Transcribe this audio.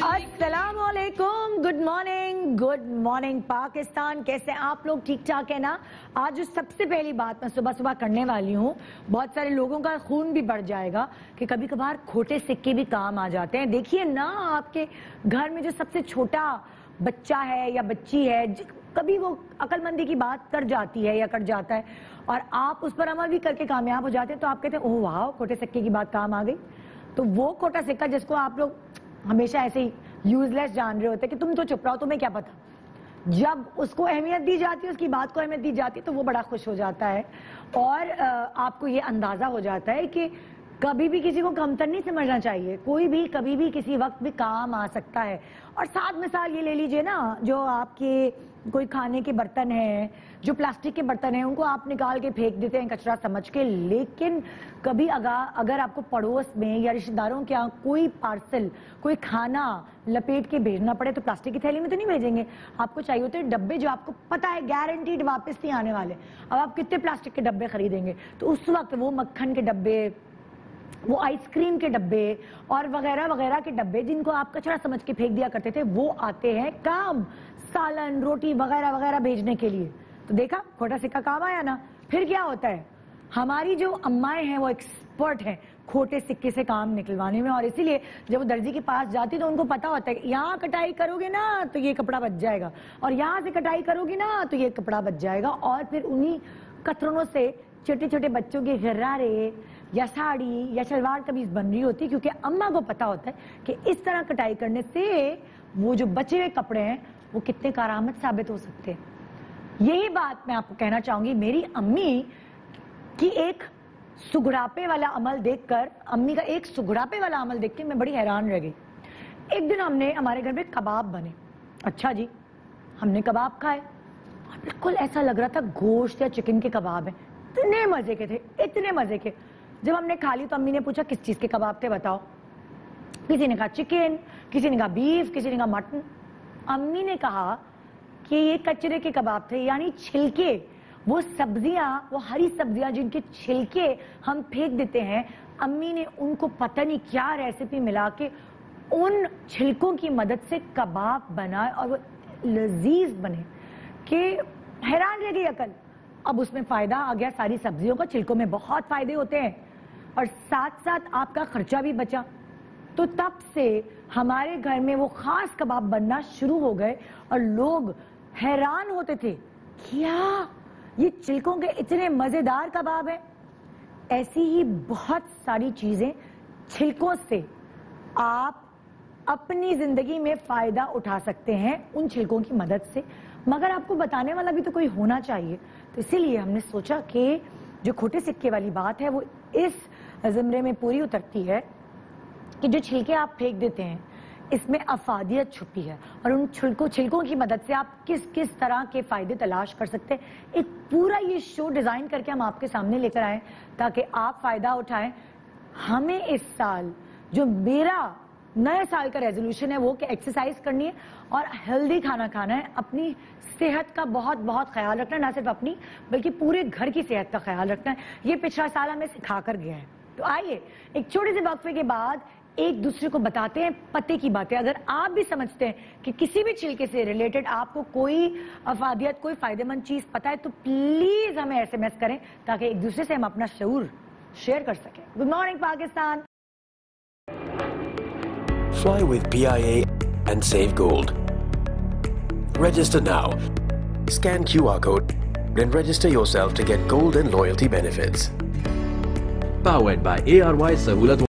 السلام علیکم، good morning Pakistan. کیسے آپ لوگ؟ ٹھیک ٹھاک ہے نا؟ آج جو سب سے پہلی بات میں صبح کرنے والی ہوں، بہت سارے لوگوں کا خون بھی بڑھ جائے گا کہ کبھی کبھار کھوٹے سکے بھی کام آ جاتے ہیں. دیکھیے نا، آپ کے گھر میں جو سب سے چھوٹا بچہ ہے یا بچی ہے، کبھی وہ عقل مندی کی بات کر جاتی ہے یا کر جاتا ہے اور آپ اس پر عمل بھی کر کے کامیاب ہو جاتے ہیں، تو آپ کہتے ہیں اوہ واو، کھوٹے سکے کی بات کام آ گئی. تو وہ کھوٹا سکہ جس کو آپ لوگ ہمیشہ ایسے ہی یوز لیس جان رہے ہوتے کہ تم تو چپ رہو، تمہیں کیا پتا، جب اس کو اہمیت دی جاتی ہے، اس کی بات کو اہمیت دی جاتی ہے، تو وہ بڑا خوش ہو جاتا ہے اور آپ کو یہ اندازہ ہو جاتا ہے کہ کبھی بھی کسی کو کمتر نہیں سمجھنا چاہیے. کوئی بھی کبھی بھی کسی وقت بھی کام آ سکتا ہے. اور ساتھ مثال یہ لے لیجئے نا، جو آپ کے کوئی کھانے کے برتن ہیں، جو پلاسٹک کے برتن ہیں، ان کو آپ نکال کے پھینک دیتے ہیں کچرا سمجھ کے، لیکن کبھی اگر آپ کو پڑوس میں یا رشتہ داروں کے یہاں کوئی پارسل، کوئی کھانا لپیٹ کے بھیجنا پڑے، تو پلاسٹک کی تھیلی میں تو نہیں بھیجیں گے. آپ کو چاہیے ہوتے ہیں ڈبے جو آپ کو پتا ہے گارنٹیڈ واپس نہیں آنے والے. اب آپ کتنے پلاسٹک کے ڈبے خریدیں گے؟ تو اس وقت وہ مکھن کے ڈبے، وہ آئس کریم کے ڈبے اور وغیرہ وغیرہ کے ڈبے جن کو آپ کچرا سمجھ کے پھینک دیا کرتے تھے، وہ آتے ہیں کام، سالن، روٹی وغیرہ وغیرہ بھیجنے کے لیے. تو دیکھا، کھوٹا سکہ کام آیا نا. پھر کیا ہوتا ہے، ہماری جو امائیں ہیں وہ ایکسپرٹ ہیں کھوٹے سکے سے کام نکلوانے میں، اور اسی لیے جب وہ درزی کے پاس جاتی تو ان کو پتا ہوتا ہے کہ یہاں کٹائی کرو گے نا تو یہ کپڑا بچ جائے گا، اور یہاں سے کٹائی کرو گے نا تو یہ کپڑا بچ جائے گا. اور پھر انہی کترنوں سے چھوٹے چھوٹے بچوں کے غرارے یا ساڑی یا شلوار قمیض بن رہی ہوتی، کیونکہ اماں کو پتا ہوتا ہے کہ اس طرح کٹائی کرنے سے وہ جو بچے ہوئے کپڑے ہیں وہ کتنے کارآمد ثابت ہو سکتے ہیں. یہی بات میں آپ کو کہنا چاہوں گی. میری امی کی ایک سگڑاپے والا عمل دیکھ کر، امی کا ایک سگڑاپے والا عمل دیکھ کے میں بڑی حیران رہ گئی. ایک دن ہمارے گھر میں کباب بنے. اچھا جی، ہم نے کباب کھائے اور بالکل ایسا لگ رہا تھا گوشت یا چکن کے کباب ہیں. اتنے مزے کے تھے، اتنے مزے کے. جب ہم نے کھا لی تو امی نے پوچھا کس چیز کے کباب تھے بتاؤ. کسی نے کہا چکن، کسی نے کہا بیف، کسی نے کہا مٹن. امی نے کہا کہ یہ کچرے کے کباب تھے، یعنی چھلکے، وہ سبزیاں، وہ ہری سبزیاں جن کے چھلکے ہم پھینک دیتے ہیں، امی نے ان کو پتہ نہیں کیا ریسیپی ملا کے ان چھلکوں کی مدد سے کباب بنائے اور وہ لذیذ بنے کہ حیران رہ گئی عقل. اب اس میں فائدہ آ گیا ساری سبزیوں کا، چھلکوں میں بہت فائدے ہوتے ہیں اور ساتھ ساتھ آپ کا خرچہ بھی بچا. تو تب سے ہمارے گھر میں وہ خاص کباب بننا شروع ہو گئے اور لوگ حیران ہوتے تھے، کیا یہ چھلکوں کے اتنے مزیدار کباب ہیں. ایسی ہی بہت ساری چیزیں چھلکوں سے آپ اپنی زندگی میں فائدہ اٹھا سکتے ہیں ان چھلکوں کی مدد سے، مگر آپ کو بتانے والا بھی تو کوئی ہونا چاہیے. تو اسی لیے ہم نے سوچا کہ جو کھوٹے سکے والی بات ہے وہ اس زمرے میں پوری اترتی ہے کہ جو چھلکے آپ پھینک دیتے ہیں اس میں افادیت چھپی ہے، اور ان چھلکوں کی مدد سے آپ کس کس طرح کے فائدے تلاش کر سکتے ہیں. ایک پورا یہ شو ڈیزائن کر کے ہم آپ کے سامنے لے کر آئیں تاکہ آپ فائدہ اٹھائیں. ہمیں اس سال جو میرا نئے سال کا ریزولوشن ہے وہ کہ ایکسرسائز کرنی ہے اور ہیلدی کھانا کھانا ہے. اپنی صحت کا بہت بہت خیال رکھنا ہے، نہ صرف اپنی بلکہ پورے گھر کی صحت کا خیال رکھنا ہے. یہ پچھلا سال ہمیں سکھا کر گیا ہے. تو آئیے ایک چھوٹے سے وقفے کے بعد ایک دوسرے کو بتاتے ہیں پتے کی باتیں. اگر آپ بھی سمجھتے ہیں کہ کسی بھی چھلکے سے ریلیٹڈ آپ کو کوئی افادیت، کوئی فائدہ مند چیز پتا ہے، تو پلیز ہمیں SMS کریں تاکہ ایک دوسرے سے ہم اپنا شعور شیئر کر سکیں. Good morning Pakistan. Fly with PIA and save gold. Register now. Scan QR code and register yourself to get gold and loyalty benefits. Powered by ARY Sahulat.